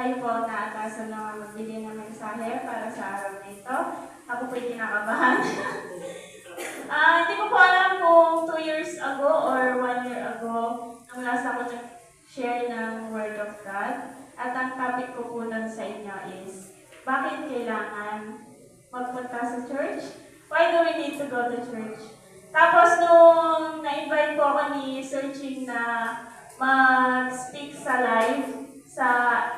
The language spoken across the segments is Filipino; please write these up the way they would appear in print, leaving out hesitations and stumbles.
kayo po naatasan na magbigay ng mensahe para sa araw na ito. Ako po'y kinakabahan. Hindi ko po alam kung 2 years ago or 1 year ago nang last ako nag-share ng Word of God. At ang topic ko po nun sa inyo is, bakit kailangan magpunta sa church? Why do we need to go to church? Tapos nung na-invite po ako ni Sir Ching na mag-speak sa live sa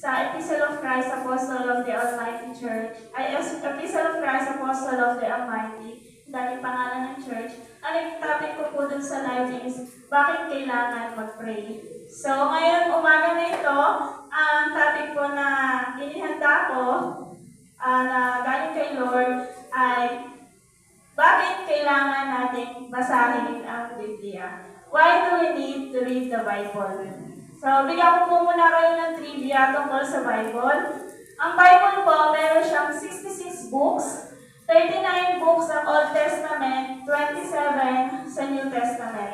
Epistle of Christ, Apostle of the Almighty Church, Epistle of Christ, Apostle of the Almighty, dahil pangalan ng church, ang topic ko po dun sa live is, bakit kailangan mag-pray? So ngayon, umaga na ito, ang topic po na inihanda ko, na galing kay Lord, ay bakit kailangan nating basahin ang Biblia? Why do we need to read the Bible? So, bigyan ko po muna kayo ng trivia tungkol sa Bible. Ang Bible po, meron siyang 66 books, 39 books ng Old Testament, 27 sa New Testament.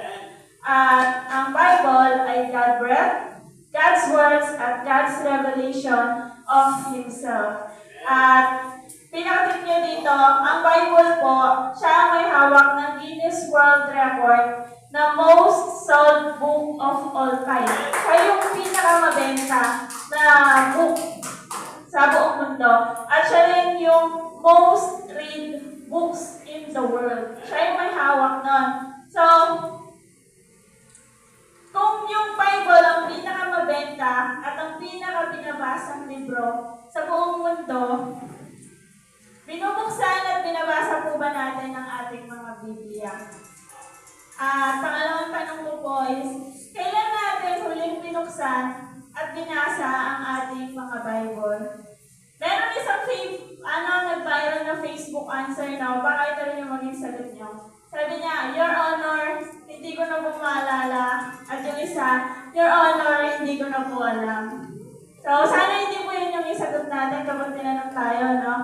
At ang Bible ay God-breathed, God's words at God's revelation of Himself. At pinakatip nyo dito, ang Bible po, siya ang may hawak ng Guinness World Record na most sold book of all time. Siya yung pinakamabenta na book sa buong mundo. At siya rin yung most read books in the world. Siya yung may hawak nun. So, kung yung Bible ang pinakamabenta at ang pinakabinabasang libro sa buong mundo, binubuksan at binabasa po ba natin ang ating mga Biblia? At pangalawang tanong ko po is, kailan natin huling binuksan at binasa ang ating mga Bible? Meron isang nag-viral na Facebook answer na, baka ito rin yung maging sagot nyo. Sabi niya, Your Honor, hindi ko na po maalala. At yung isa, Your Honor, hindi ko na po alam. So, sana hindi po yun yung isagot natin kapag tinanong tayo, no?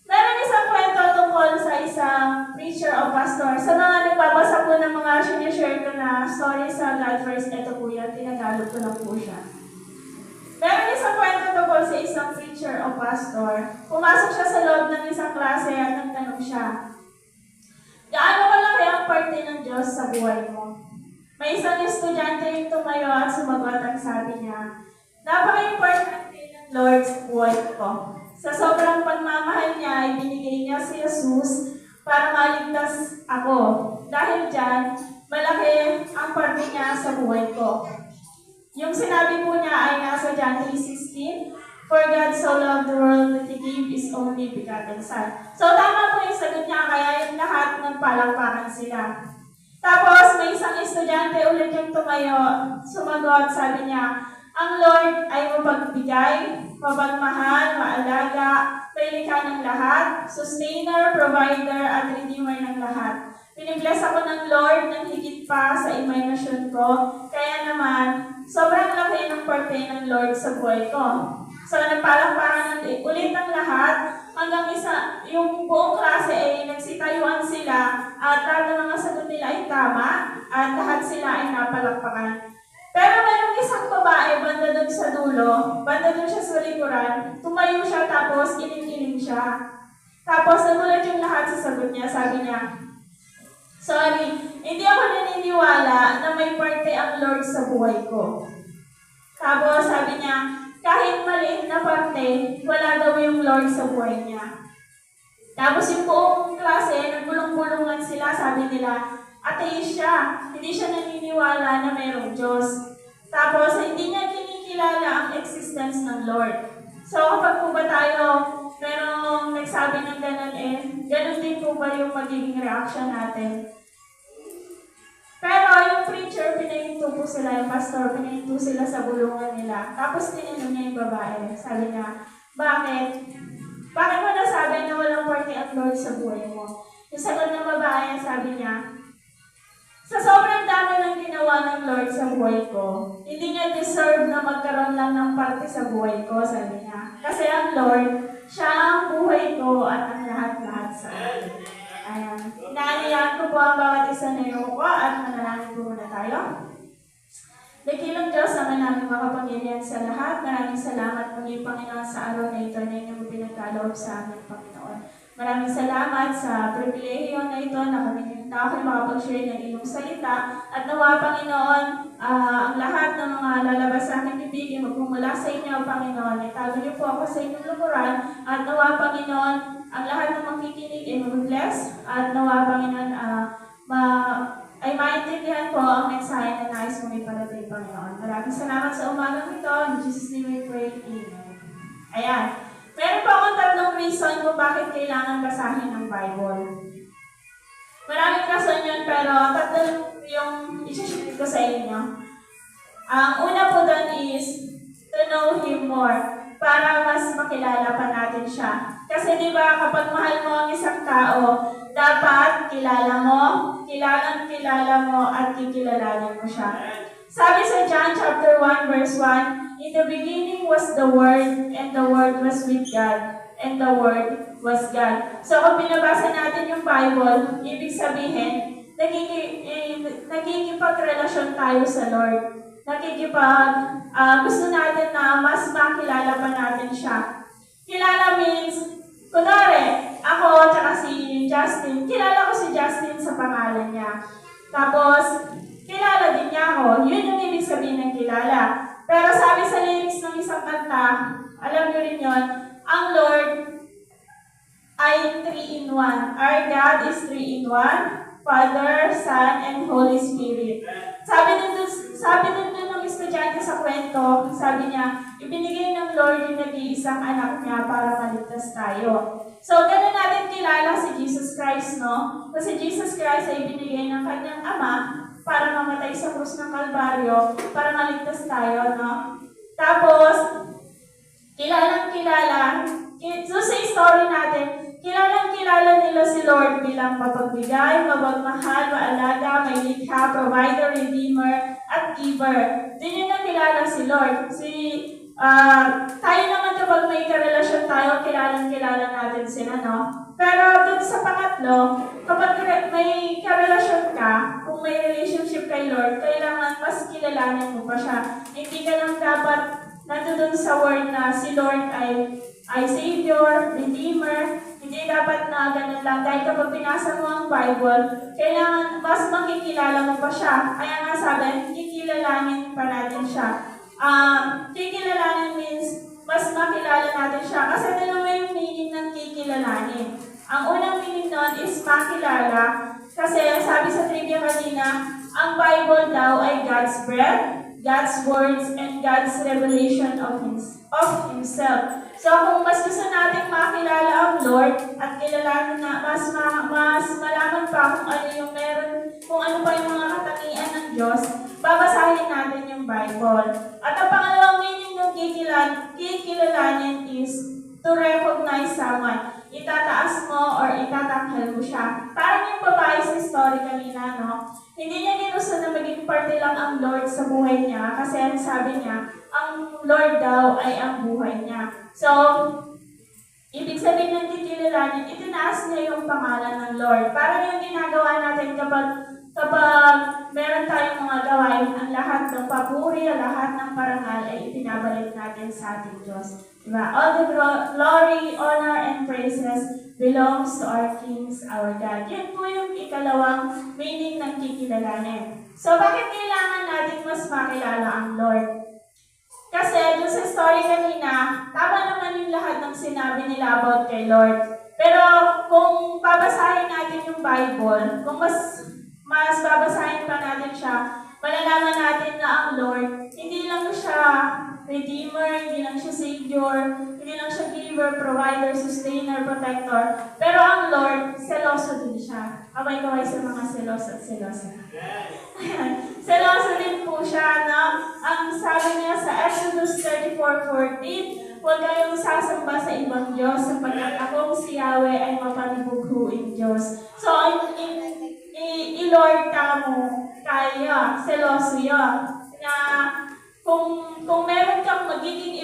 Meron isang kwento tungkol sa isang preacher o pastor. Sa mga nagbabasa po ng mga sinishare ko na story sa God First, ito po yan, tinagalog ko lang po siya. Meron isang kwento tungkol sa isang preacher o pastor. Pumasok siya sa loob ng isang klase at nagtanong siya, gaano kalaki ang parte ng Diyos sa buhay mo? May isang estudyante yung tumayo at sumagot at sabi niya, napaka-importante ng Lord sa buhay ko. Sa sobrang pagmamahal niya, ibinigay niya si Jesus para maligtas ako. Dahil dyan, malaki ang parte niya sa buhay ko. Yung sinabi po niya ay nasa John 3:16, For God so loved the world that He gave His only begotten Son. So tama po yung sagot niya, kaya yung lahat nagpalakpakan sila. Tapos may isang estudyante ulit yung tumayo, sumagot, sabi niya, ang Lord ay mapagbigay, mapagmahal, maalaga, may-likha ng lahat, sustainer, provider, at redeemer ng lahat. Pinibless ako ng Lord ng higit pa sa imaginasyon ko, kaya naman, sobrang laki ng parte ng Lord sa buhay ko. So, nagpalakpakan ulit ng lahat, hanggang yung buong klase ay nagsitayuan sila, at lahat ng mga sagot nila ay tama, at lahat sila ay napalakpakan. Pero mayroong isang babae, banda doon sa dulo, banda doon siya sa likuran, tumayo siya tapos iling-iling siya. Tapos nagulat yung lahat sa sagot niya, sabi niya, sorry, hindi ako naniniwala na may parte ang Lord sa buhay ko. Tapos sabi niya, kahit maliit na parte, wala daw yung Lord sa buhay niya. Tapos yung buong klase, nagbulong-bulong lang sila, sabi nila, ateist siya, hindi siya naniniwala na mayroong Diyos. Tapos, hindi niya kinikilala ang existence ng Lord. So, kapag po ba tayo merong nagsabi ng ganun ganun din po ba yung magiging reaction natin? Pero yung preacher, pinahinto po sila, yung pastor, pinahinto sila sa bulungan nila. Tapos, tinanong niya yung babae. Sabi niya, bakit? Bakit mo nasabi na walang parte ang Lord sa buhay mo? Yung sagot ng babae, sabi niya, sa sobrang dami ng ginawa ng Lord sa buhay ko, hindi niya deserve na magkaroon lang ng parte sa buhay ko, sabi niya. Kasi ang Lord, siya ang buhay ko at ang lahat-lahat sa akin. Ayan. Inaanihan ko po ang bawat isa na yung ko at manalangin po muna tayo. Dakilang Diyos, Ama namin makapangyarihan sa lahat, maraming salamat muli, Panginoon, sa araw na ito na inyong pinagkaloob sa amin, Panginoon. Maraming salamat sa pribilehiyo na ito na ako'y makapag-share ng iyong salita at nawa, Panginoon, ang lahat ng mga lalabas sa aking bibig magmumula sa inyo, Panginoon. Itago niyo po ako sa inyong lumuran at nawa, Panginoon, ang lahat ng makikinig ay mag-bless at nawa, Panginoon, ay maintindihan po ang mensahe na nais mong iparating, Panginoon. Maraming salamat sa umagang ito. In Jesus' name we pray. Amen. Ayan. Meron pa akong tatlong reason kung bakit kailangan basahin ng Bible. Maraming rason yun, pero tatlo yung isi-share ko sa inyo. Ang una po doon is to know Him more, para mas makilala pa natin siya. Kasi di ba kapag mahal mo ang isang tao, dapat kilala mo, at kikilalanin mo siya. Sabi sa John chapter 1 verse 1, in the beginning was the Word, and the Word was with God, and the Word was God. So kung binabasa natin yung Bible, ibig sabihin, nagkikipagrelasyon tayo sa Lord. Gusto natin na mas makilala pa natin siya. Kilala means, kunwari, ako at si Justin, kilala ko si Justin sa pangalan niya. Tapos, kilala din niya ako. Yun yung ibig sabihin ng kilala. Pero sabi sa lyrics ng isang kanta, alam niyo rin yun, ang Lord ay 3-in-1. Our God is 3-in-1, Father, Son, and Holy Spirit. Sabi din ng estudyante sa kwento, sabi niya, ibinigay ng Lord yung nag-iisang anak niya para maligtas tayo. So, ganun natin kilala si Jesus Christ, no? Kasi Jesus Christ ay ibinigay ng kanyang Ama para mamatay sa krus ng Kalbaryo, para maligtas tayo, no? Tapos, kilalang-kilala, so sa story natin, kilalang-kilala nila si Lord bilang mapagbigay, mapagmahal, maalaga, may likha, provider, redeemer, at giver. Din yung nakilala si Lord. Tayo naman kapag may karelasyon tayo, kilalang-kilala natin sila, no? Pero dun sa pangatlo, kapag may karelasyon ka, kung may relationship kay Lord, kailangan mas kilalanin mo pa siya. Hindi ka lang dapat nandun sa word na si Lord ay Savior, Redeemer. Hindi dapat na ganun lang. Dahil kapag binasa mo ang Bible, kailangan mas makikilala mo pa siya. Kaya nga sabi, kikilalanin pa natin siya. Kikilalanin means mas makilala natin siya. Kasi dalawa yung meaning ng kikilalanin. Ang unang meaning nun is makilala. Kasi sabi sa trivia kanina, ang Bible daw ay God's breath, God's words, and God's revelation of Himself. So kung mas gusto natin makilala ang Lord at kilalanin na mas malaman pa kung ano yung meron, kung ano pa yung mga katangian ng Diyos, babasahin natin yung Bible. At ang pangalawang meaning ng kikilalanin is to recognize someone. Itataas mo or itatanghal mo siya. Parang yung babae sa story kanina, no? Hindi niya ginusto na maging parte lang ang Lord sa buhay niya kasi ang sabi niya, ang Lord daw ay ang buhay niya. So, ibig sabihin ng kikilalanin, itinaas niya yung pangalan ng Lord. Parang yung ginagawa natin kapag meron tayong mga gawain, ang lahat ng papuri, ang lahat ng parangal ay ipinabalik natin sa ating Diyos. Diba? All the glory, honor, and praises belongs to our Kings, our God. Yun po yung ikalawang meaning ng kikilalanin. So, bakit kailangan natin mas makilala ang Lord? Kasi doon sa story kanina, tama naman yung lahat ng sinabi nila about kay Lord. Pero kung babasahin natin yung Bible, kung mas babasahin pa natin siya, malalaman natin na ang Lord, hindi lang siya Redeemer, hindi lang siya Savior, hindi lang siya Giver, Provider, Sustainer, Protector. Pero ang Lord, seloso din siya. Kaway-kaway sa mga selos at selosa. Seloso din po siya, no? Ang sabi niya sa Exodus 34:14, huwag kayong sasamba sa ibang Diyos sapagkat akong si Yahweh ay mapanibughuing Diyos. So, i-Lord ka mo, kaya, seloso yun. Na kung meron kang magiging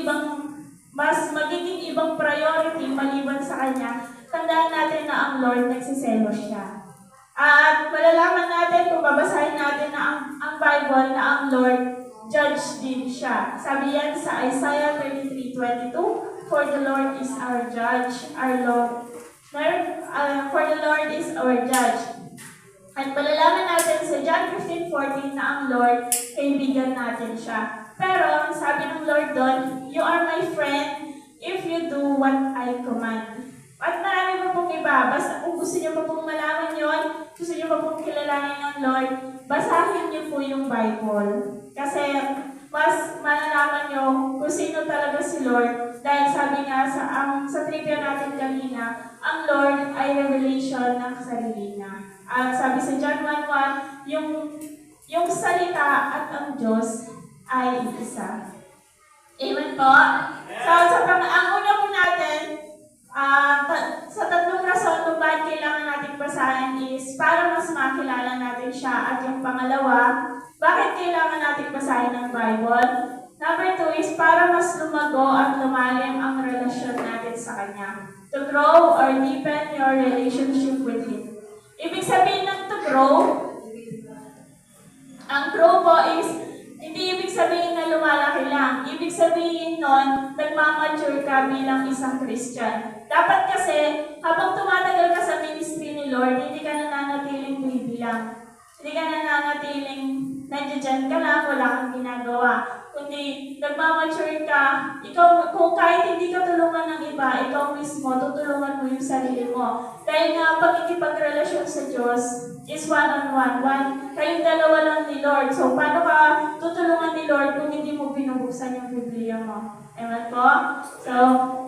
ibang priority maliban sa Kanya, tandaan natin na ang Lord nagsiselos siya. At malalaman natin kung babasahin natin na ang Bible na ang Lord judge din siya. Sabi yan sa Isaiah 33:22, For the Lord is our judge, our Lord. For the Lord is our judge. At malalaman natin sa John 15:14 na ang Lord, kaibigan natin siya. Pero ang sabi ng Lord doon, You are my friend if you do what I command. At marami pa pong iba. Basta kung gusto niyo pa pong malaman yon, gusto niyo pa pong kilalanin ng Lord, basahin niyo po yung Bible. Kasi mas malalaman niyo kung sino talaga si Lord. Dahil sabi nga sa trivia natin kanina, ang Lord ay revelation ng sarili niya. At sabi sa John 1:1, yung salita at ang Diyos ay isa. Amen po? So, ang una po natin, sa tatlong rason kung bakit kailangan natin basahin is para mas makilala natin siya. At yung pangalawa, bakit kailangan natin basahin ang Bible? Number 2 is para mas lumago at lumalim ang relasyon natin sa Kanya. To grow or deepen your relationship with Him. Ibig sabihin ng to grow, ang grow po is hindi ibig sabihin na lumalaki lang. Ibig sabihin nun, nagmamature ka bilang isang Christian. Dapat kasi, habang tumatagal ka sa ministry ni Lord, hindi ka nananatiling baby lang. Hindi ka nananatiling nandiyan ka lang, wala kang ginagawa. Kundi nagmamature ka, ikaw, kung kahit hindi ka tulungan ng iba, ikaw mismo, tutulungan mo yung sarili mo. Dahil nga, pagkikipagrelasyon sa Diyos is one-on-one. Kayong dalawa lang ni Lord. So, paano ka tutulungan ni Lord kung hindi mo binubuksan yung Biblia mo? Amen po? So,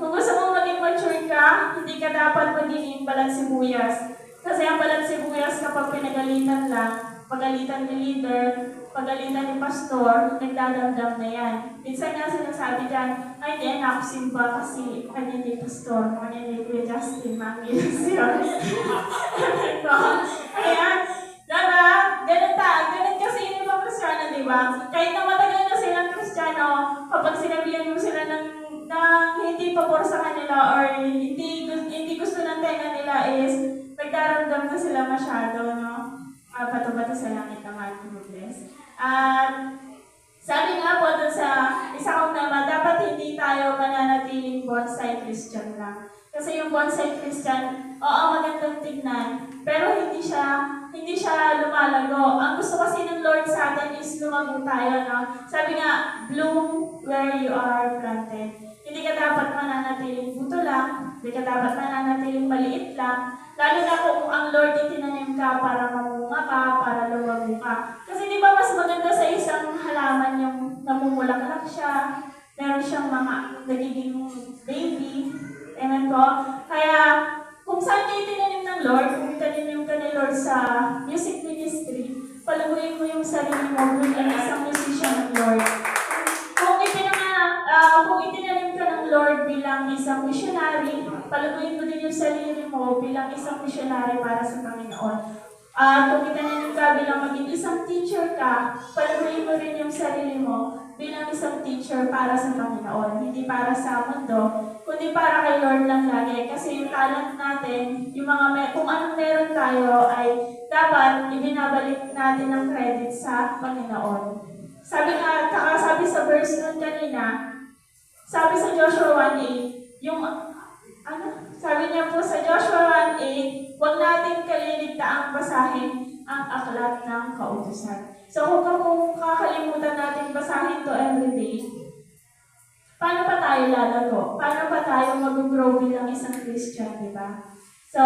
kung gusto mong maging mature ka, hindi ka dapat magiging balat sibuyas. Kasi ang balat sibuyas kapag pinagalitan lang, pagalitan ni leader, pagalitan ni pastor, nagdadamdam na yan. Minsan nga sinasabi dyan, ay di, nakusimba kasi kanya ni pastor, kanya ni Kuya Justin, mangilis yun. Ayan, diba? Ganun kasi yung mga Kristiyano, diba? Kahit na matagal na silang Kristiyano, kapag sinabihan mo sila ng hindi pabor sa kanila or hindi gusto ng tenga nila is nagdaramdam na sila masyado, no? Bato-bato sa langit naman, bless. At sabi nga po doon sa isa kong naman, dapat hindi tayo mananatiling bonsai Christian lang. Kasi yung bonsai Christian, oo, magandang tignan, pero hindi siya lumalago. Ang gusto kasi ng Lord sa atin is lumago tayo, no? Sabi nga, bloom where you are planted. Hindi ka dapat mananatiling buto lang, hindi ka dapat mananatiling maliit lang, lalo na kung ang Lord itinanim ka para mamunga ka, para lumago ka. Kasi di ba mas maganda sa isang halaman yung namumulaklak siya, meron siyang mga nagiging baby, amen po? Kaya kung saan kayo tinanim ng Lord, kung tinanim ka ni Lord sa music ministry, paluguin mo yung sarili mo bilang isang musician ng Lord. Kung itinanim ka ng Lord bilang isang missionary, paluguin mo din yung sarili mo bilang isang missionary para sa Panginoon. Kung itinanim ka bilang maging isang teacher ka, paluguin mo rin yung sarili mo bilang isang teacher para sa Panginoon. Hindi para sa mundo, kundi para kay Lord lang lagi. Kasi yung talent natin, kung anong meron tayo ay dapat ibinabalik natin ng credit sa Panginoon. Sabi sa verse nun kanina, sabi sa Joshua 1:8, sabi niya po sa Joshua 1:8, huwag natin kaliligtaang basahin ang aklat ng kautusan. So kung kakalimutan natin basahin to everyday, paano pa tayo lalago? Paano pa tayo mag-grow bilang isang Christian, di ba? So,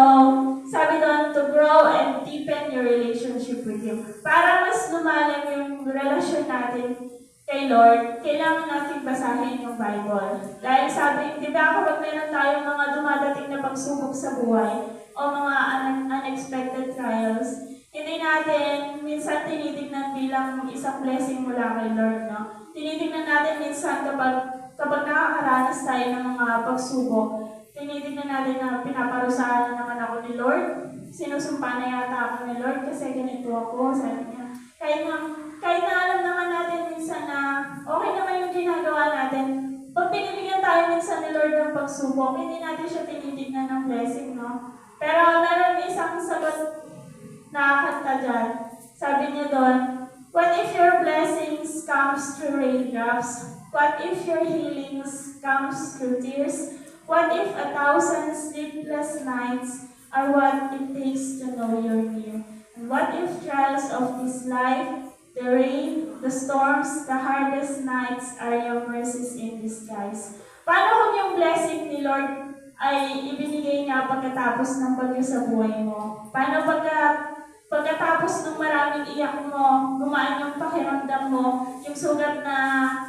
sabi doon, to grow and deepen your relationship with Him. Para mas lumalim yung relasyon natin kay Lord, kailangan natin basahin yung Bible. Dahil sabi, di ba kapag meron tayong mga dumadating na pagsubok sa buhay o mga unexpected trials, hindi natin minsan tinitignan bilang isang blessing mula kay Lord, no? Tinitignan natin minsan kapag nakakaranas tayo ng mga pagsubok, tinitignan natin na pinaparusahan na naman ako ni Lord, sinusumpa na yata ako ni Lord kasi ganito ako, sabi niya. Kahit na alam naman natin minsan na okay naman yung ginagawa natin, pag pinibigyan tayo minsan ni Lord ng pagsubok, hindi natin siya tinitignan ng blessing, no? Pero meron isang sagot na kanta dyan. Sabi niya doon, What if your blessings comes through raindrops? What if your healings comes through tears? What if 1,000 sleepless nights are what it takes to know you're near? And what if trials of this life, the rain, the storms, the hardest nights are your mercies in disguise? Paano kung yung blessing ni Lord ay ibinigay niya pagkatapos ng bagyo sa buhay mo? Paano pagkatapos ng maraming iyak mo, gumaan yung pakiramdam mo, yung sugat na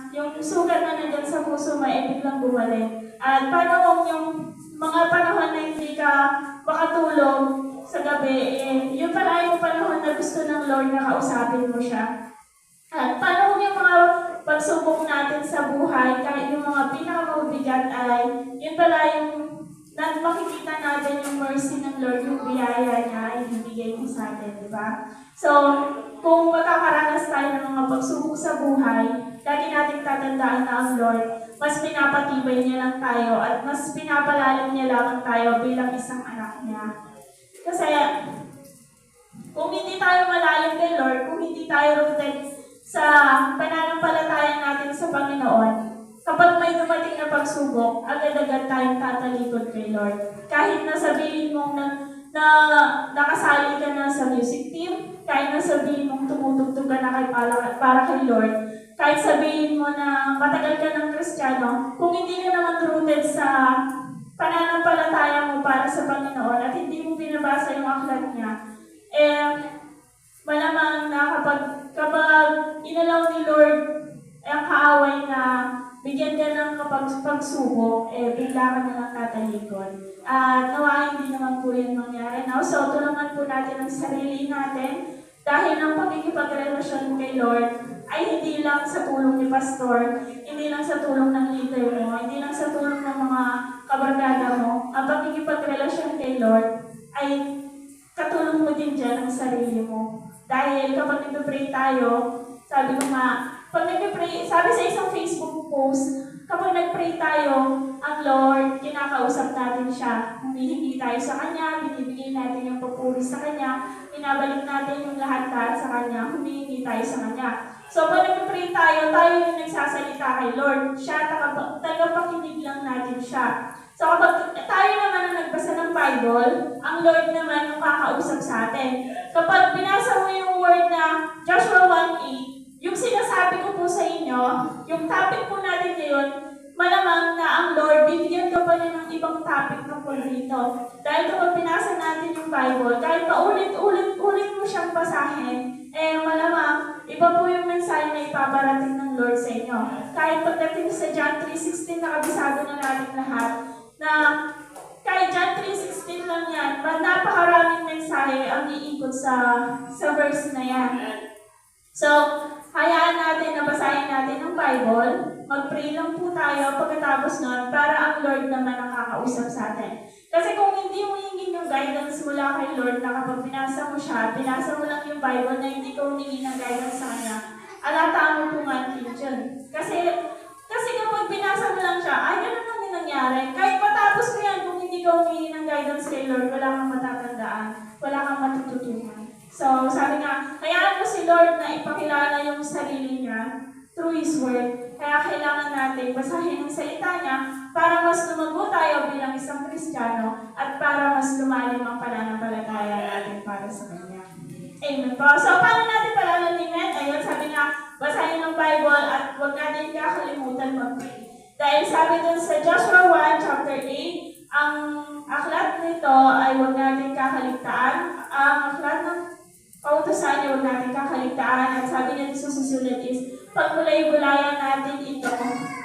nandyan sa puso mo ay biglang bumalik? At paano kung yung mga panahon na hindi ka makatulog sa gabi, yun pala yung panahon na gusto ng Lord na kausapin mo siya? At paano kung yung mga pagsubok natin sa buhay, kahit yung mga pinakamabigat ay, yun pala yung makikita natin yung mercy ng Lord, yung biyaya niya ay ibigay niya sa atin, di ba? So, kung makakaranas tayo ng mga pagsubok sa buhay, lagi natin tatandaan na ang Lord, mas pinapatibay niya lang tayo at mas pinapalalim niya lamang tayo bilang isang anak niya. Kasi, kung hindi tayo malalim kay Lord, kung hindi tayo rooted sa pananampalataya natin sa Panginoon, kapag may dumating na pagsubok, agad-agad tayong tatalikod kay Lord. Kahit na sabihin mong na nakasali ka na sa music team, kahit na sabihin mong tumutugtog ka na para kay Lord, kahit sabihin mo na matagal ka ng Kristiyano, kung hindi ka naman rooted sa pananampalataya mo para sa Panginoon at hindi mo binabasa yung aklat niya, malamang na kapag inalaw ni Lord ang kaaway na bigyan ka ng pagsubok, bigla ka na lang tatalikod. At nawa hindi naman po yun mangyari. Now, so, tulungan po natin ang sarili natin dahil ang pagkikipagrelasyon kay Lord ay hindi lang sa tulong ni Pastor, hindi lang sa tulong ng leader mo, hindi lang sa tulong ng mga kabarkada mo. Ang pagkikipagrelasyon kay Lord ay katulong mo din dyan ang sarili mo. Dahil kapag nag-pray tayo, sabi ko nga, pag nag-pray, sabi sa isang Facebook post, kapag nag-pray tayo, ang Lord, kinakausap natin siya. Humihingi tayo sa Kanya, binibigay natin yung papuri sa Kanya, binabalik natin yung lahat sa Kanya, humihingi tayo sa Kanya. So, pag nag-pray tayo yung nagsasalita kay Lord. Siya, tagapakinig lang natin siya. So, kapag tayo naman ang nagbasa ng Bible, ang Lord naman yung kakausap sa atin. Kapag binasa mo yung word na Joshua 1:8, yung sinasabi ko po sa inyo, yung topic po natin ngayon, malamang na ang Lord, bibigyan ka pa niya ng ibang topic tungkol dito. Dahil kapag binasa natin yung Bible, kahit paulit-ulit mo siyang basahin, malamang, iba po yung mensahe na ipaparating ng Lord sa inyo. Kahit pagdating sa John 3:16, nakabisado na natin lahat, na kahit John 3:16 lang yan, napakaraming mensahe ang iikot sa verse na yan. So, hayaan natin na basahin natin ang Bible, mag-pray lang po tayo pagkatapos nun para ang Lord naman ang kakausap sa atin. Kasi kung hindi mo hingin yung guidance mula kay Lord na kapag binasa mo siya, binasa mo lang yung Bible na hindi ko humingi ng guidance sa Kanya, alataan mo po nga yun. Kasi kapag binasa mo lang siya, ay ganun lang din nangyari. Kahit matapos mo yan, kung hindi ka humingi ng guidance kay Lord, wala kang matatandaan, wala kang matututunan. So, sabi nga, hayaan mo si Lord na ipakilala yung sarili niya through His Word. Kaya kailangan natin basahin ang salita niya para mas lumago tayo bilang isang Kristiyano at para mas lumalim ang pananampalataya natin para sa Kanya. Amen po. So, paano natin palalalimin? Ayun, sabi nga, basahin ang Bible at huwag natin kakalimutan mag-pray. Dahil sabi dun sa Joshua 1, chapter 8, ang aklat nito ay huwag natin kakaligtaan. Ang aklat ng kautusan niya, huwag natin kakaligtaan. At sabi niya sa susunod is, pagbulay-bulayan natin ito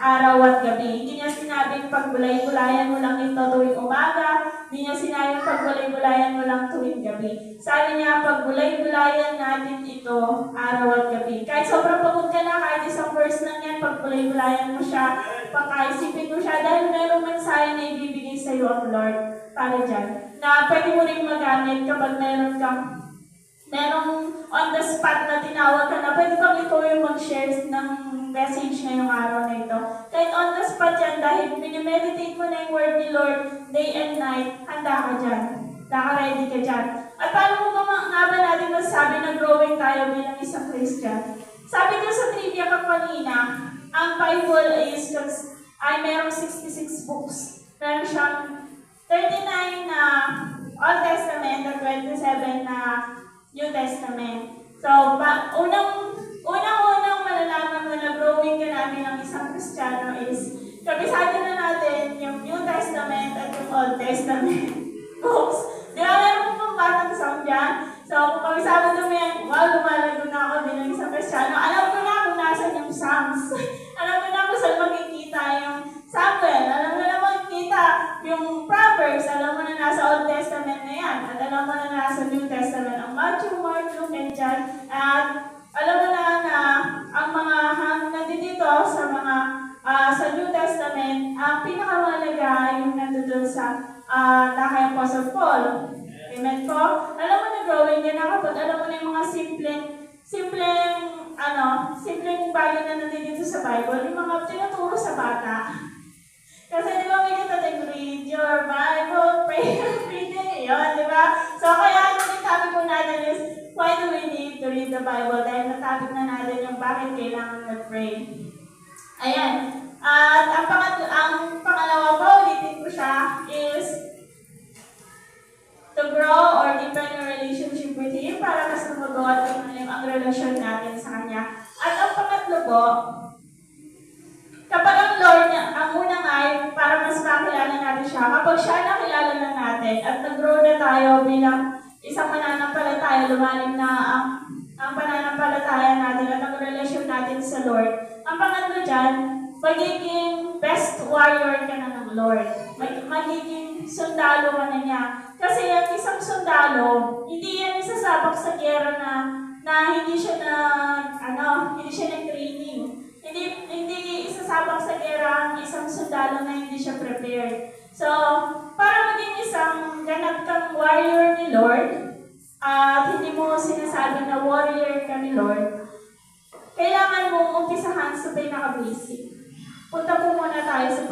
araw at gabi. Hindi niya sinabing pagbulay-bulayan mo lang ito tuwing umaga. Hindi niya sinabing pagbulay-bulayan mo lang tuwing gabi. Sabi niya, pagbulay-bulayan natin ito araw at gabi. Kahit sobrang pagod ka na, kahit isang verse lang yan, pagbulay-bulayan mo siya, pakaisipin mo siya, dahil mayroong mensahe na ibibigay sa iyo ang Lord para dyan. Na pwede mo rin magamit kapag merong on the spot na tinawag ka na, pwede bang ikaw yung mag-share ng message ngayong araw na ito. Kahit on the spot yan, dahil minimeditate mo na yung word ni Lord day and night, handa ka dyan. Naka-ready ka dyan. At paano mo nga ba natin masasabi na growing tayo bilang isang Christian? Sabi ko sa trivia ko kanina, ang Bible ay merong 66 books. Meron siyang 39 na Old Testament at 27 na New Testament. So, unang-unang malalaman mo na growing ka na bilang isang Kristiyano is kabisado na natin yung New Testament at yung Old Testament books. Di ba meron pong batang song dyan? So, kung kabisado mo yan, wow, lumalago na ako bilang isang Kristiyano. Alam ko na kung nasan yung Psalms. Alam ko na kung saan makikita yung Samuel. Alam mo na makikita yung Proverbs. Alam mo na nasa Old Testament na yan. At alam mo na nasa New Testament ang Matthew, Mark, Luke, and John. At alam mo na ang mga nandito sa mga sa New Testament, ang pinakamalaga yung nandun sa kay Apostle Paul. Amen po? Alam mo na growing yan kapag alam mo na yung mga simpleng bagay na nandito sa Bible, yung mga tinuturo sa bata. Kasi di ba may katating read your Bible, pray every day. Yun, di ba? So kaya yung topic po natin is, why do we need to read the Bible? Dahil na-topic na natin yung bakit kailangan mag-pray. Ayan. At ang pangalawa po, ulitin ko siya, is to grow or deepen your relationship with Him para mas lumago at ang relasyon natin sa Kanya. At ang pangatlo po, kapag ang Lord, ang unang ay para mas makilala natin siya, kapag siya nakilala na natin at nag-grow na tayo bilang isang mananampalataya, lumalim na ang pananampalataya natin at ang relasyon natin sa Lord. Ang pangatlo dyan, magiging best warrior ka na ng Lord. Magiging sundalo ka na niya. Kasi ang isang sundalo, hindi yan isasabak sa gera na hindi siya nag-training. Hindi isasabak sa gera ang isang sundalo na hindi siya prepared. So, para maging isang ganap kang warrior ni Lord, at hindi mo sinasabi na warrior ka ni Lord, kailangan mong umpisahan sa pinaka-basic. Punta po muna tayo sa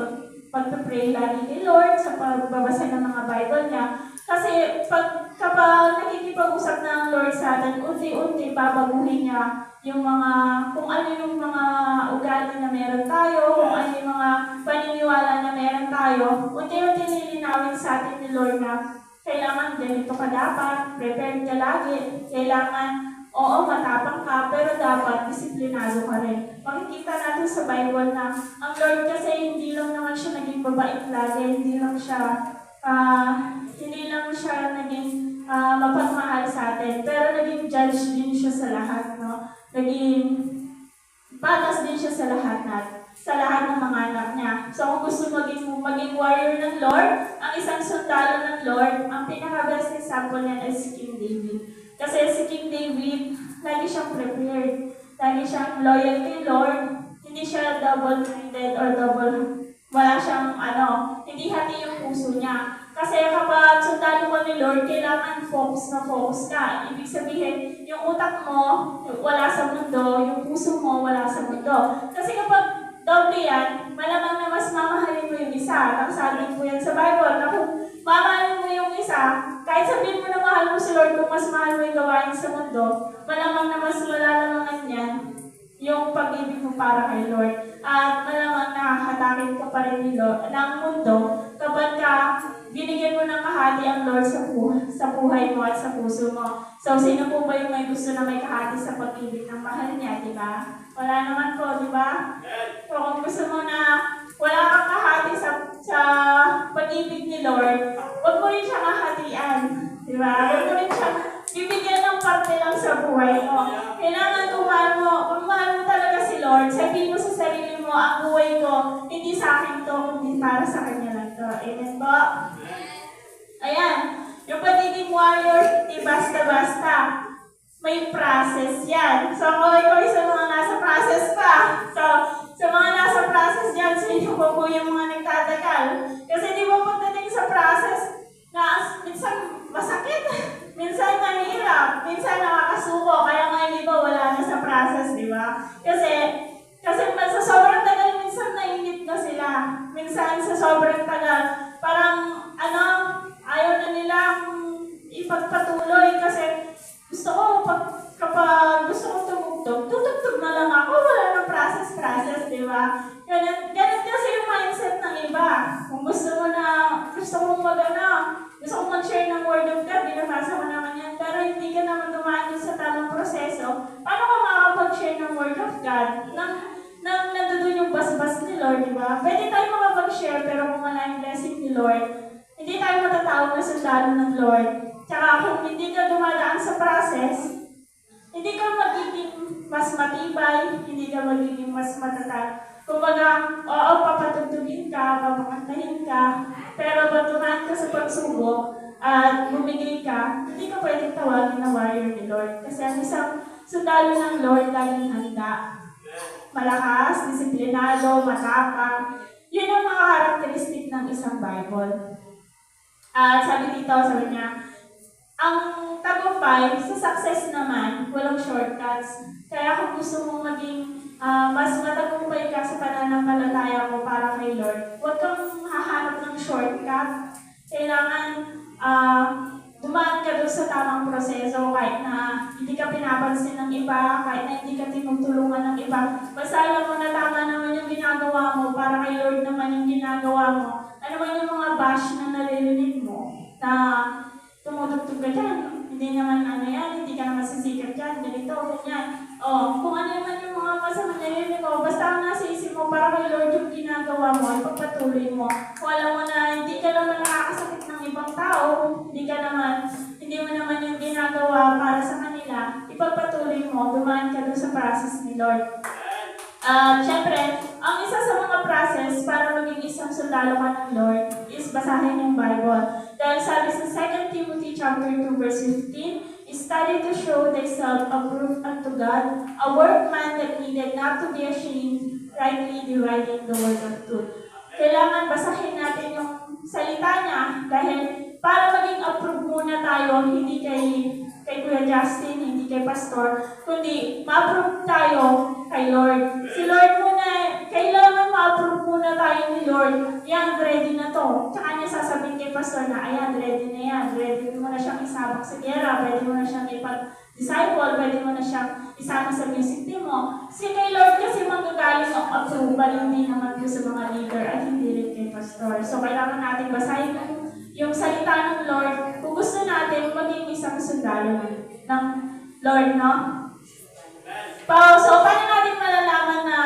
pag-pray lagi ni Lord, sa pagbabasa ng mga Bible niya. Kasi kapag nakikipag-usap na ang Lord sa atin, unti-unti babaguhin niya yung kung ano yung mga ugali na meron tayo, kung ano yung mga paniniwala na meron tayo, unti-unti nilinawin sa atin ni Lord na kailangan ganito ka dapat, prepared ka lagi, kailangan oo, matapang ka, pero dapat disiplinado ka rin. Makikita natin sa Bible na ang Lord kasi hindi lang naman siya naging babait lagi, hindi lang siya naging mapagmahal sa atin, pero naging judge din siya sa lahat, no? Naging batas din siya sa lahat ng mga anak niya. So kung gusto maging warrior ng Lord, ang isang sundalo ng Lord, ang pinaka-best example niya is si King David. Kasi si King David, lagi siyang prepared. Lagi siyang loyal kay Lord. Hindi siya double-minded or wala siyang hindi hati yung puso niya. Kasi kapag sundalo mo ni Lord, kailangan focus ka. Ibig sabihin, yung utak mo, wala sa mundo, yung puso mo, wala sa mundo. Kasi kapag doble yan, malamang na mas mamahalin mo yung isa. Nakasabi po yan sa Bible, na kung mamahalin mo yung isa, kahit sabihin mo na mahal mo si Lord, kung mas mahal mo yung gawain sa mundo, malamang na mas malalamangan yan yung pag-ibig mo para kay Lord. At malamang na hatakin ka pa rin ng mundo kapag binigyan mo ng kahati ang Lord sa buhay mo at sa puso mo. So, sino po ba yung may gusto na may kahati sa pag-ibig ng mahal niya, di ba? Wala naman po, di ba? So, kung gusto mo na wala kang kahati sa pag-ibig ni Lord, huwag mo rin siya kahatian, di ba? Huwag mo rin siya bibigyan ng parte lang sa buhay mo. Kailangan kung mahal mo talaga si Lord, sabihin mo sa sarili mo, ang buhay ko, hindi sa akin to, kundi para sa Kanya lang to. Amen po? Ayan. Yung pagiging warrior, hindi basta-basta. May process yan. So, kung ikaw sa mga nasa process pa. So, sa mga nasa process yan, sino po yung mga nagtatagal? Kasi di ba pagdating sa process, na minsan masakit, minsan mahirap, minsan nakakasuko, kaya nga hindi ba wala na sa process, di ba? Kasi sa sobrang tagal, minsan nainip na sila. Minsan sa sobrang tagal, parang ayaw na nilang ipagpatuloy kasi Gusto ko, kapag gusto ko tumugtog, tutugtog na lang ako, wala nang process, di ba? Ganun kasi yung mindset ng iba. Kung gusto mong gusto kong mag-share ng Word of God, binabasa mo naman yan, pero hindi ka naman dumaan sa tamang proseso, paano ka makakapag-share ng Word of God? Nang nandoon yung basbas ni Lord, di ba? Pwede tayo makapag-share, pero kung wala yung blessing ni Lord, hindi tayo matatawag na sundalo ng Lord. Tsaka kung hindi ka dumadaan sa process, hindi ka magiging mas matibay, hindi ka magiging mas matatag. Kumbaga, oo, papatugtugin ka, papakantahin ka, pero pag dumaan ka sa pagsubok at bumigay ka, hindi ka pwedeng tawagin na warrior ni Lord. Kasi ang isang sundalo ng Lord laging handa. Malakas, disiplinado, matapang. Yun ang mga karakteristik ng isang Bible. At sabi niya, ang tagumpay sa success naman, walang shortcuts. Kaya kung gusto mong maging mas matagumpay ka sa pananampalataya mo para kay Lord, huwag kang hahanap ng shortcut. Kailangan dumaan ka doon sa tamang proseso kahit na hindi ka pinapansin ng iba, kahit na hindi ka tinutulungan ng iba. Basta alam mo na tama naman yung ginagawa mo, para kay Lord naman yung ginagawa mo. Ano man yung mga bash na naririnig mo, na tumutugtog ka dyan, hindi naman hindi ka naman sisikat dyan, ganito, ganyan. Kung ano naman yung mga masama naririnig mo, basta ang nasa isip mo, para kay Lord yung ginagawa mo, ipagpatuloy mo. Kung alam mo na hindi ka naman nakakasakit ng ibang tao, hindi mo naman yung ginagawa para sa kanila, ipagpatuloy mo, dumaan ka doon sa process ni Lord. Siyempre, ang isa sa mga process para maging isang sundalo ka ng Lord is basahin yung Bible. Dahil sabi sa 2 Timothy chapter 2 verse 15, study to show thyself approved unto God, a workman that needed not to be ashamed, rightly dividing the word of truth. Kailangan basahin natin yung salita niya dahil para maging approved muna tayo, hindi kay Kuya Justin, hindi kay Pastor, kundi ma-approve tayo kay Lord. Si Lord muna, kailangan ma-approve muna tayo ni Lord. Yan, ready na to. Tsaka niya sasabihin kay Pastor na, ayan, ready na yan. Ready mo na siyang isabak sa gera, pwede mo na siyang ipag-disciple, pwede mo na siyang isama sa music team mo. Si kay Lord kasi manggagaling ang approval, hindi naman po sa mga leader at hindi rin kay Pastor. So, kailangan natin basahin yung salita ng Lord kung gusto natin maging isang sundalo ng Lord, no? So, paano natin malalaman na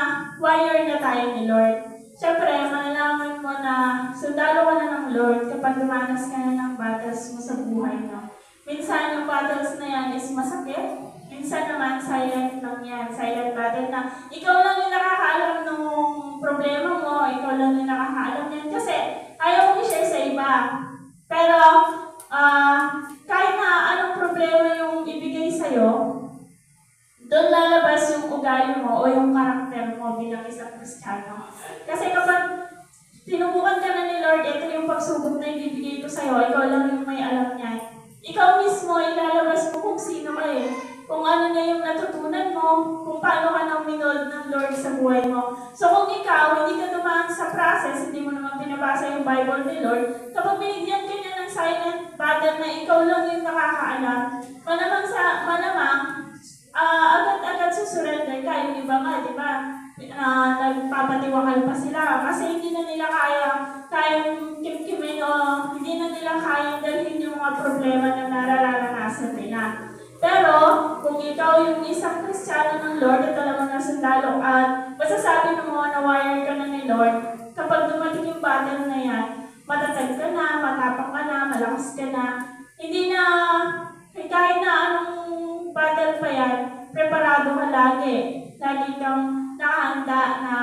warrior na tayo ni Lord? Siyempre, malalaman mo na sundalo ka na ng Lord kapag dumanas ka na ng battles mo sa buhay, no? Minsan, yung battles na yan is masakit. Minsan naman, silent lang yan. Silent battle na ikaw lang yung nakakaalam ng problema mo, ikaw lang yung nakakaalam yan. Kasi, ayaw mo i-share sa iba. Pero, kahit na anong problema yung ibigay sa'yo, doon lalabas yung ugali mo o yung karakter mo bilang isang Kristiyano. Kasi kapag tinubukan ka na ni Lord, ito yung pagsubok na ibibigay ko sa'yo, ikaw lang yung may alam niyan. Ikaw mismo, ilalabas mo kung sino ka kung ano na yung natutunan mo, kung paano ka nang minold ng Lord sa buhay mo. So kung ikaw, hindi ka dumaan sa process, hindi mo naman pinabasa yung Bible ni Lord, kapag binigyan ka niya ng silent battle na ikaw lang yung nakakaalam, malamang, agad-agad susurrender ka. Yung iba nga, di ba? Nagpapatiwakal pa sila kasi hindi na nila kayang kimkimin o hindi na nila kayang dalhin yung mga problema na nararanasan nila. Pero, kung ikaw yung isang Kristiyano ng Lord at alam mo na sundalo at masasabi mo na warrior ka na ni Lord, kapag dumating yung battle na yan, matatag ka na, matapang ka na, malakas ka na, hindi na, kahit na anong battle pa yan, preparado ka lagi. Lagi kang nakahanda na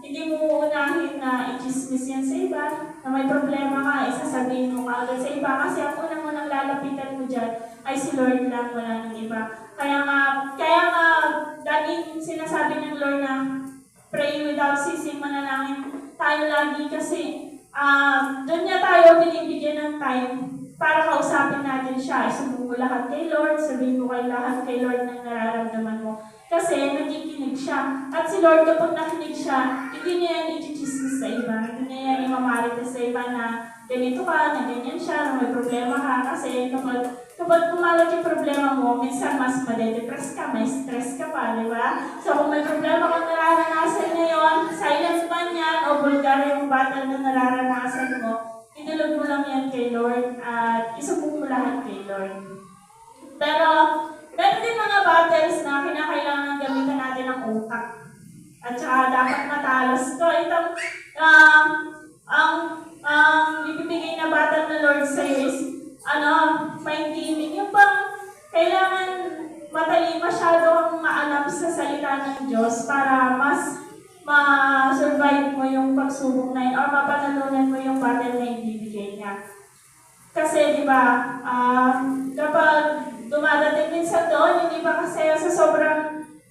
hindi mo uunahin na i-chismis yan sa iba, na may problema ka, isasabihin mo ka agad sa iba, kasi ang unang lalapitan mo dyan ay si Lord lang, wala ng iba. Kaya nga, laging sinasabi ng Lord na pray without ceasing, manalangin tayo lagi kasi doon niya tayo binibigyan ng time para kausapin natin siya. Isumbong mo lahat kay Lord, sabihin mo lahat kay Lord ng nararamdaman mo. Kasi nakikinig siya. At si Lord kapag nakinig siya, hindi niya yan i-chismis sa iba. Hindi niya yan imamarites sa iba na ganito ka, na ganyan siya, na may problema ka. Kasi kapag kumalat yung problema mo, minsan mas madedepress ka, may stress ka pa, di ba? So kung may problema kang nararanasan ngayon, silence man yan, o vulgar yung battle na nararanasan mo, idulog mo lang yan kay Lord at isubok mo lahat kay Lord. Pero, meron din mga battles na kinakailangan gamitan natin ng utak. At saka dapat matalas ko. Itong, ang ibibigay na battle na Lord sa'yo is, maintindi. Yung bang kailangan masyado kang maalam sa salita ng Diyos para mas ma-survive mo yung pagsubok na yun or mapanalunan mo yung battle na ibibigay niya. Kasi, di ba, kapag dumadating minsan doon, hindi ba kasi sa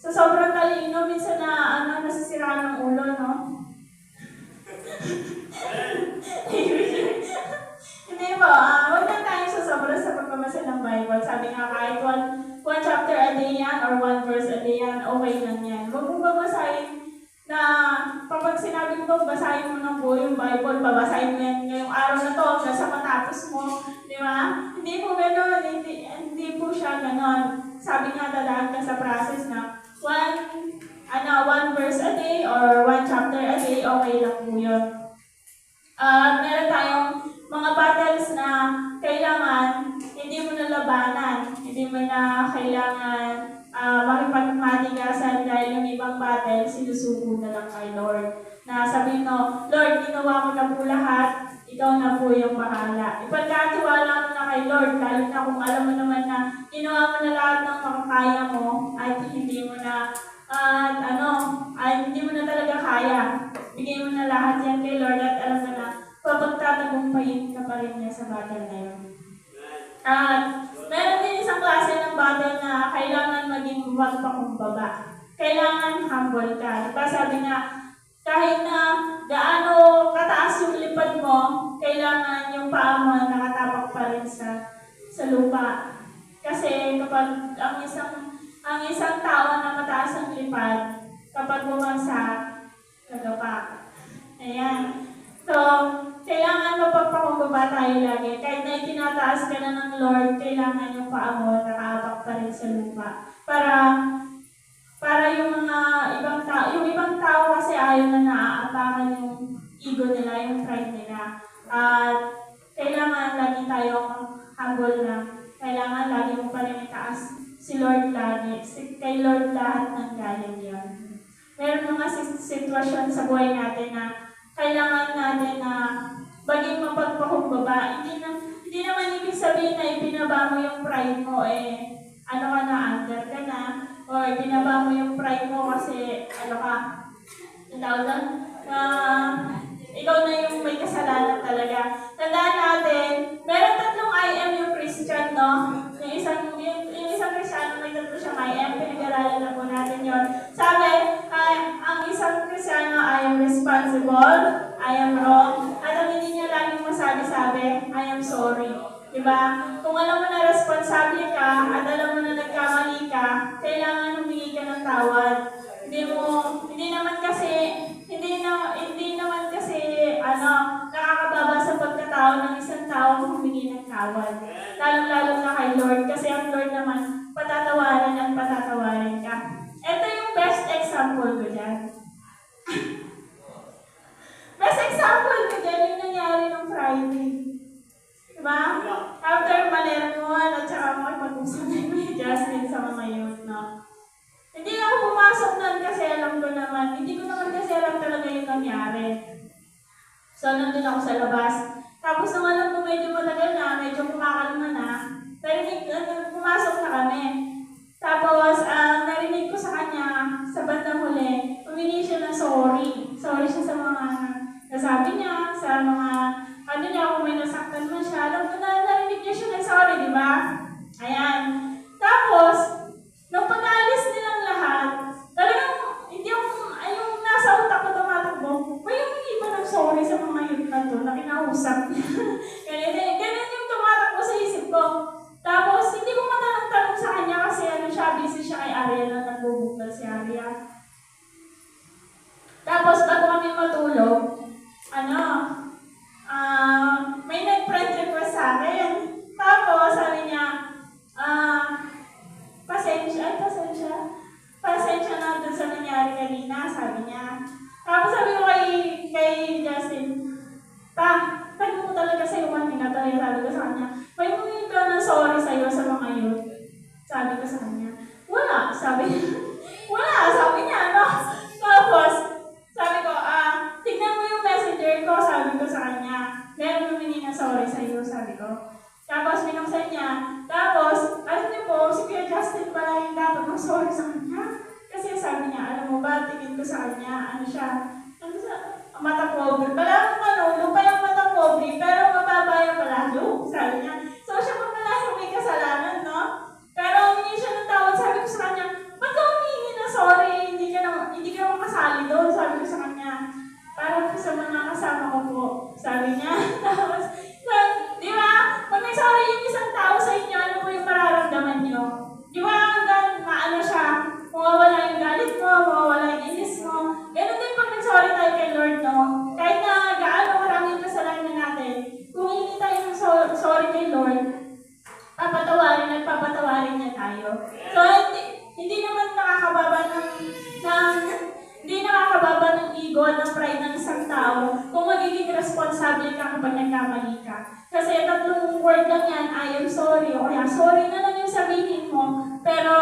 sobrang talino, minsan na nasisiraan ng ulo, no? Hindi ba, huwag na tayo sa pagbabasa ng Bible. Sabi nga kahit one chapter a day yan or one verse a day yan, okay lang yan. Huwag mong babasahin na kapag sinabi ko basahin mo ng buo yung Bible, babasahin mo yan ngayong araw na to, nasa matapos mo, di ba? Hindi po gano'n, hindi po siya gano'n. Sabi nga, dadaan ka sa process na one verse a day or one chapter a day, okay lang po yun. Meron tayong mga battles na kailangan hindi mo na labanan, hindi mo na kailangan makipagmatigasan dahil yung ibang battle, sinusubo na lang kay Lord. Na sabihin mo, Lord, ginawa ko na po lahat, ikaw na po yung bahala. Ipagkatiwala mo na kay Lord, lalo na kung alam mo naman na ginawa mo na lahat ng makakaya mo at hindi mo na hindi mo na talaga kaya. Bigay mo na lahat yan kay Lord at alam mo na papagtatagumpayin ka pa rin niya sa battle na yun. At meron din isang klase ng battle na kailangan maging magpakumbaba. Kailangan humble ka. Diba sabi nga, kahit na gaano kataas yung lipad mo, kailangan yung paa mo nakatapak pa rin sa lupa. Kasi kapag ang isang tao na mataas ang lipad, kapag bumagsak, nagapak. Ayan. So, kailangan mapagpakumbaba tayo lagi. Kahit na itinataas ka na ng Lord, kailangan yung paa mo nakaapak pa rin sa lupa. Para yung mga ibang tao kasi ayaw na naaapakan yung ego nila, yung pride nila. At kailangan lagi tayong humble na. Kailangan lagi mo pa rin itaas si Lord lagi. Kay Lord lahat ng galing yun. Meron mga sitwasyon sa buhay natin na kailangan natin na maging mapagpakumbaba. Hindi naman ibig sabihin na ibinaba mo yung pride mo under ka na, o ibinaba mo yung pride mo kasi, ikaw na yung may kasalanan talaga. Tandaan natin, meron tatlong I am yung Christian, no? Yung isang Kristyano, may tatlo siyang I am, pinag-aralan na po natin yun. Sabi, ang isang Kristyano, I am responsible, I am wrong, at ang hindi niya laging masabi-sabi, I am sorry. Diba? Kung alam mo na responsable ka, at alam mo na nagkamali ka, kailangan humingi ka ng tawad. Hindi naman kasi nakakababa sa pagkatao ng isang tao kung humingi ng tawad. Lalong-lalo na kay Lord, kasi ang Lord naman, patatawarin at patatawarin ka. Ito yung best example ko dyan. Best example ko dyan, yung nangyari ng Friday. Diba? After malermuan at saka mag-usap na may Justin sa mga youth, no? Hindi ako pumasok nun kasi hindi ko naman kasi alam talaga yung nangyari. So, nandun ako sa labas. Tapos nung alam ko medyo matagal na, medyo kumakalma na, pumasok na kami. Tapos, narinig ko sa kanya, sa bandang huli, humingi siya ng sorry. Sorry siya sa mga nasabi niya, sa mga, kung may nasaktan man siya. Alam ko na narinig niya siya ng sorry, di ba? Ayan. Tapos, nung pag-aalis nilang lahat, talagang, hindi ako, yung nasa utak ko tumatakbo, may humingi ba ng sorry sa mga youth na to, na kinausap niya. Ganun yung tumatakbo sa isip ko. Tapos, hindi ko matanong-tanong sa kanya kasi busy siya kay Arya na nagbubukal si Arya. Tapos, bago kami matulog, may Pwede mo talaga sa'yo manhinga to. Sabi ko sa kanya, may humingi ka ng sorry sa'yo sa mga youth. Sabi ko sa kanya, wala. Sabi niya, wala. Sabi niya, no? Tapos, sabi ko, tignan mo yung messenger ko. Sabi ko sa kanya, meron humingi ng sorry sa'yo. Sabi ko. Tapos, binuksan niya. Tapos, alam niyo po, si Kuya Justin pala yung dapat mag-sorry sa kanya. Kasi sabi niya, alam mo ba, tingin ko sa kanya, mata pobre. Pala lupa yung mata pobre, pero mababa yung palalo. Sabi niya. So, siya pa pala yung may kasalanan, no? Pero humingi siya ng tawad. Sabi ko sa kanya, ba't ka humingi na sorry? Hindi ka makasali doon. Sabi ko sa kanya, para sa mga kasama ko po. Sabi niya. Tapos, di ba? Pag may sorry yung isang tao sa inyo, ano po yung mararamdaman niyo? Di ba? Hanggang maano siya, mawawala yung galit mo, mawawala yung inis mo. Ganun din pag nag-sorry tayo kay Lord, no? Kahit na gaano maraming kasalanan natin, kung hindi tayo ng sorry kay Lord, papatawarin niya tayo. So, hindi naman nakakababa ng ego at ng pride ng isang tao kung magiging responsable ka kapag nagkamali ka. Kasi tatlong word lang yan, I am sorry, o kaya sorry na lang yung sabihin mo, pero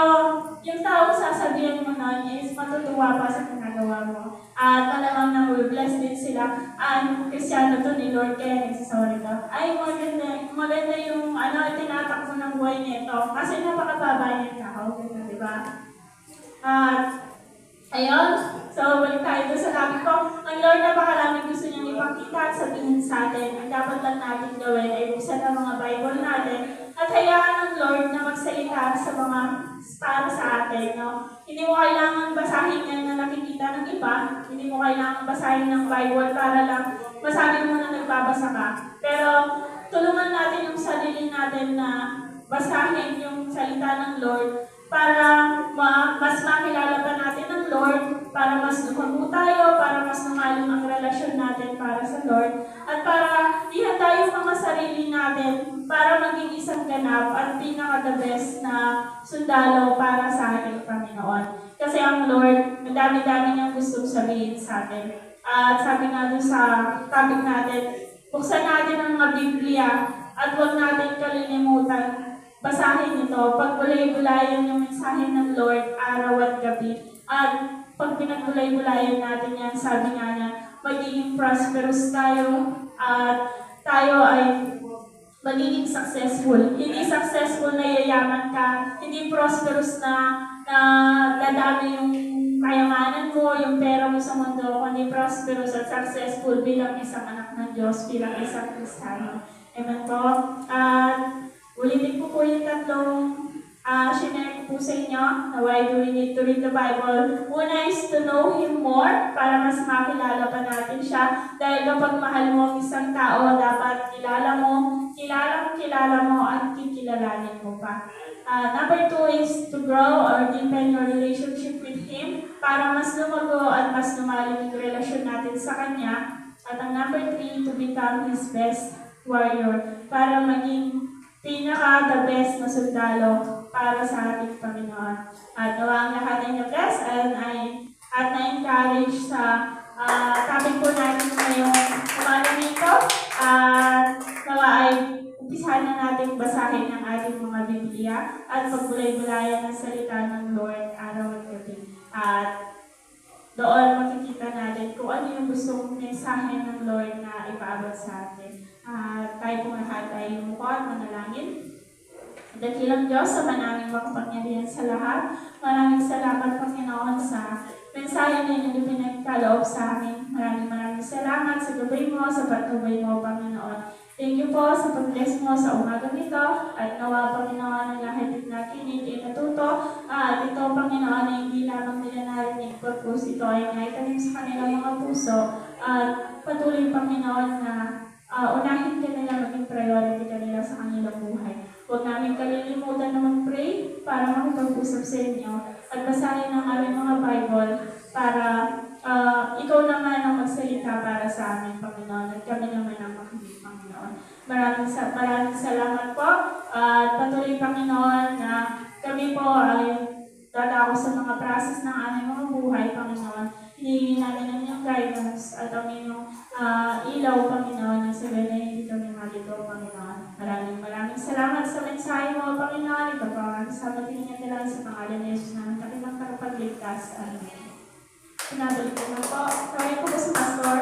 yung tao sasabihin mo nun is matutuwa pa sa ginagawa mo. At talagang na-bless din sila. Kristyano to ni Lord, kaya nagsasorry ka. Ay, maganda yung tinatakbo ng buhay nito. Kasi napakababa niya tao, di ba? Ayun, so balik tayo doon sa topic ko. Ang Lord napakaraming gusto niyang ipakita at sabihin sa atin. Ang dapat lang natin gawin ay buksan ang mga Bible natin at hayaan ng Lord na magsalita sa mga para sa atin. No? Hindi mo kailangan basahin yan na nakikita ng iba. Hindi mo kailangan basahin ng Bible para lang masabi mo na nagbabasa ka. Pero tulungan natin yung sarili natin na basahin yung salita ng Lord para mas makilala pa natin ang Lord, para mas lumago tayo, para mas lumalim ang relasyon natin para sa Lord, at para ihanda yung mga sarili natin para maging isang ganap at pinaka-the best na sundalo para sa ating Panginoon. Kasi ang Lord, madami-dami niyang gustong sabihin sa atin. At sabi nga doon sa topic natin, buksan natin ang mga Biblia at huwag natin kalilimutan basahin ito, pagbulay-bulayan yung mensahe ng Lord araw at gabi. At pag pinagbulay-bulayan natin yan, sabi nga niya, magiging prosperous tayo at tayo ay magiging successful. Hindi successful na yayaman ka, hindi prosperous na dadami yung kayamanan mo, yung pera mo sa mundo, kundi prosperous at successful bilang isang anak ng Diyos, bilang isang Kristiyano. Amen po. Ulitin ko po yung tatlong shinare ko po sa inyo na why do we need to read the Bible. Una is to know Him more para mas makilala pa natin siya. Dahil kapag mahal mo ang isang tao, dapat kilala mo at kikilalanin mo pa. Number 2 is to grow or deepen your relationship with Him para mas lumago at mas lumalim yung relasyon natin sa Kanya. At ang number 3, to become His best warrior para maging pinaka-the best na sundalo para sa ating Panginoon. At nawa ang lahat ay na-bless at na-encourage sa topic po natin ngayong umaga nito. At nawa ay umpisahan na natin basahin ang ating mga Biblia at pagbulay-bulayan ang salita ng Lord araw at gabi. At doon makikita natin kung ano yung gustong mensahe ng Lord na ipaabot sa atin. Tayo po lahat ay lumuko at manalangin. Dakilang Diyos, sa manaming makapangyarihan sa lahat. Maraming salamat, Panginoon, sa mensahe ninyo na pinagkaloob sa amin. Maraming salamat sa gabay mo, sa patnubay mo, Panginoon. Thank you po sa pag-bless mo sa umaga nito. At nawa, Panginoon, ang lahat natin ay natuto. At ito, Panginoon, ay hindi lamang nila narinig pagpus. Ito ay naitanim sa kanilang mga puso. At patuloy, Panginoon, na unahin ka nila, maging priority ka nila sa kanilang buhay. Huwag namin kalilimutan na mag-pray para makipag-usap sa inyo at basahin ang aming mga Bible para ikaw naman ang magsalita para sa amin, Panginoon, at kami naman ang makinig, Panginoon. Maraming salamat po at patuloy, Panginoon, na kami po ay dadako sa mga process ng aming mga buhay, Panginoon. Hinihingi namin ang inyong guidance at ang inyong ilaw, Panginoon, ito, Panginoon. Maraming salamat sa mensahe mo, Panginoon. Ito po, kasama din niya nila sa pangalan ni Jesus namin, kanilang karapagligtas. Amen. Pinabalik ko na po. Kaya ko ba sa pastor?